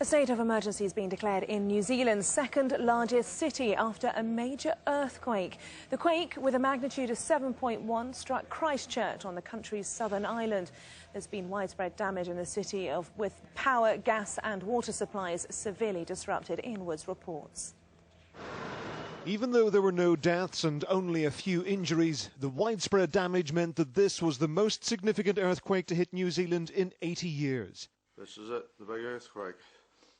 A state of emergency has been declared in New Zealand's second largest city after a major earthquake. The quake, with a magnitude of 7.1, struck Christchurch on the country's southern island. There's been widespread damage in the city with power, gas and water supplies severely disrupted, Ianwood's reports. Even though there were no deaths and only a few injuries, the widespread damage meant that this was the most significant earthquake to hit New Zealand in 80 years. This is it, the big earthquake.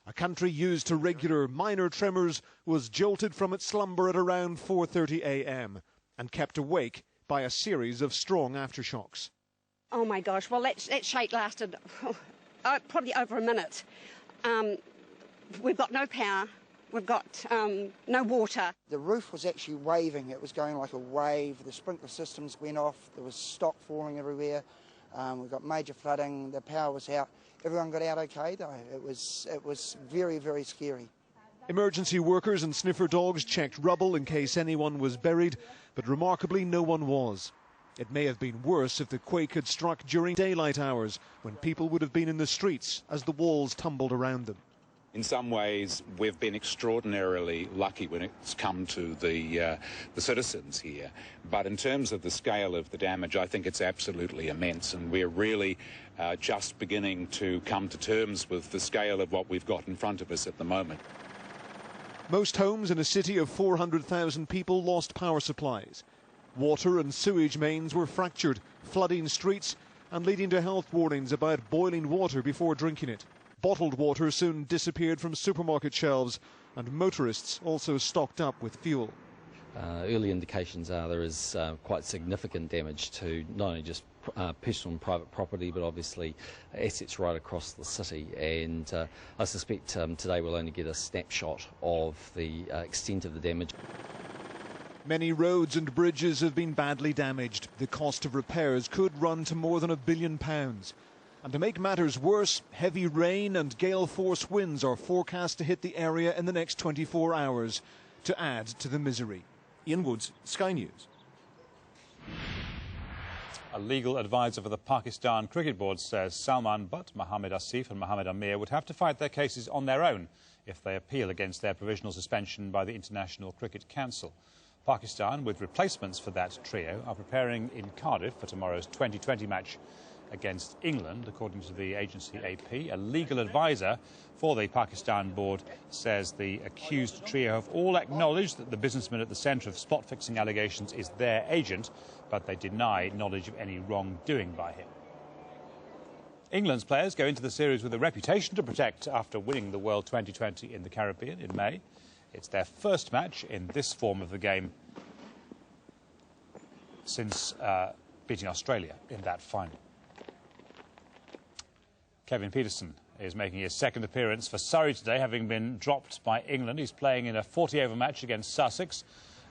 A country used to regular minor tremors was jolted from its slumber at around 4:30 a.m. and kept awake by a series of strong aftershocks. Oh my gosh, well that shake lasted probably over a minute. We've got no power, we've got no water. The roof was actually waving, it was going like a wave, the sprinkler systems went off, there was stock falling everywhere, we got major flooding, the power was out. Everyone got out okay though, it was very, very scary. Emergency workers and sniffer dogs checked rubble in case anyone was buried, but remarkably no one was. It may have been worse if the quake had struck during daylight hours, when people would have been in the streets as the walls tumbled around them. In some ways, we've been extraordinarily lucky when it's come to the citizens here. But in terms of the scale of the damage, I think it's absolutely immense, and we're really just beginning to come to terms with the scale of what we've got in front of us at the moment. Most homes in a city of 400,000 people lost power supplies. Water and sewage mains were fractured, flooding streets and leading to health warnings about boiling water before drinking it. Bottled water soon disappeared from supermarket shelves, and motorists also stocked up with fuel. Early indications are there is quite significant damage to not only just personal and private property, but obviously assets right across the city. And I suspect today we'll only get a snapshot of the extent of the damage. Many roads and bridges have been badly damaged. The cost of repairs could run to more than £1 billion. And to make matters worse, heavy rain and gale-force winds are forecast to hit the area in the next 24 hours to add to the misery. Ian Woods, Sky News. A legal advisor for the Pakistan Cricket Board says Salman Butt, Mohammad Asif and Mohammad Amir would have to fight their cases on their own if they appeal against their provisional suspension by the International Cricket Council. Pakistan, with replacements for that trio, are preparing in Cardiff for tomorrow's 2020 match against England, according to the agency AP. A legal advisor for the Pakistan board says the accused trio have all acknowledged that the businessman at the centre of spot-fixing allegations is their agent, but they deny knowledge of any wrongdoing by him. England's players go into the series with a reputation to protect after winning the World 2020 in the Caribbean in May. It's their first match in this form of the game since beating Australia in that final. Kevin Pietersen is making his second appearance for Surrey today, having been dropped by England. He's playing in a 40-over match against Sussex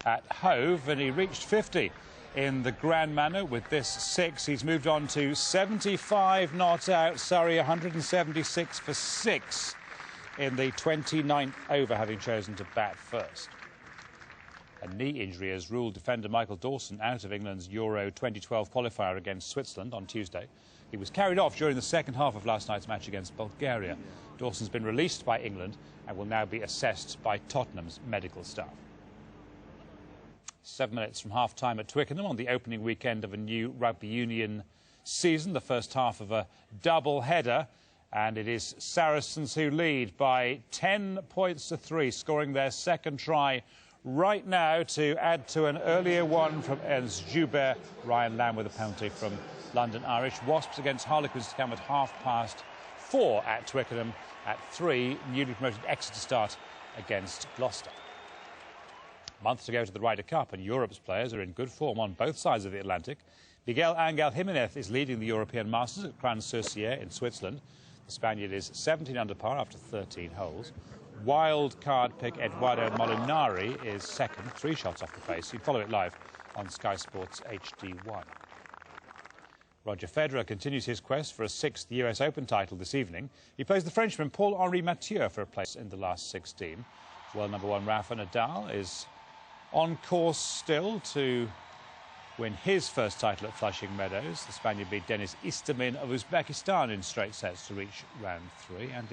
at Hove, and he reached 50 in the grand manner with this 6. He's moved on to 75 not out. Surrey 176 for 6 in the 29th over, having chosen to bat first. A knee injury has ruled defender Michael Dawson out of England's Euro 2012 qualifier against Switzerland on Tuesday. He was carried off during the second half of last night's match against Bulgaria. Dawson's been released by England and will now be assessed by Tottenham's medical staff. 7 minutes from half-time at Twickenham on the opening weekend of a new rugby union season, the first half of a double-header, and it is Saracens who lead by 10 points to 3, scoring their second try right now to add to an earlier one from Ernst Joubert. Ryan Lamb with a penalty from London Irish. Wasps against Harlequins to come at 4:30 at Twickenham. At 3, newly promoted Exeter start against Gloucester. A month to go to the Ryder Cup, and Europe's players are in good form on both sides of the Atlantic. Miguel Angel Jimenez is leading the European Masters at Crans-sur-Sierre in Switzerland. The Spaniard is 17 under par after 13 holes. Wild card pick Eduardo Molinari is second, 3 shots off the pace. You follow it live on Sky Sports HD1. Roger Federer continues his quest for a 6th US Open title this evening. He plays the Frenchman Paul-Henri Mathieu for a place in the last 16. World number 1 Rafa Nadal is on course still to win his first title at Flushing Meadows. The Spaniard beat Denis Istomin of Uzbekistan in straight sets to reach round 3. And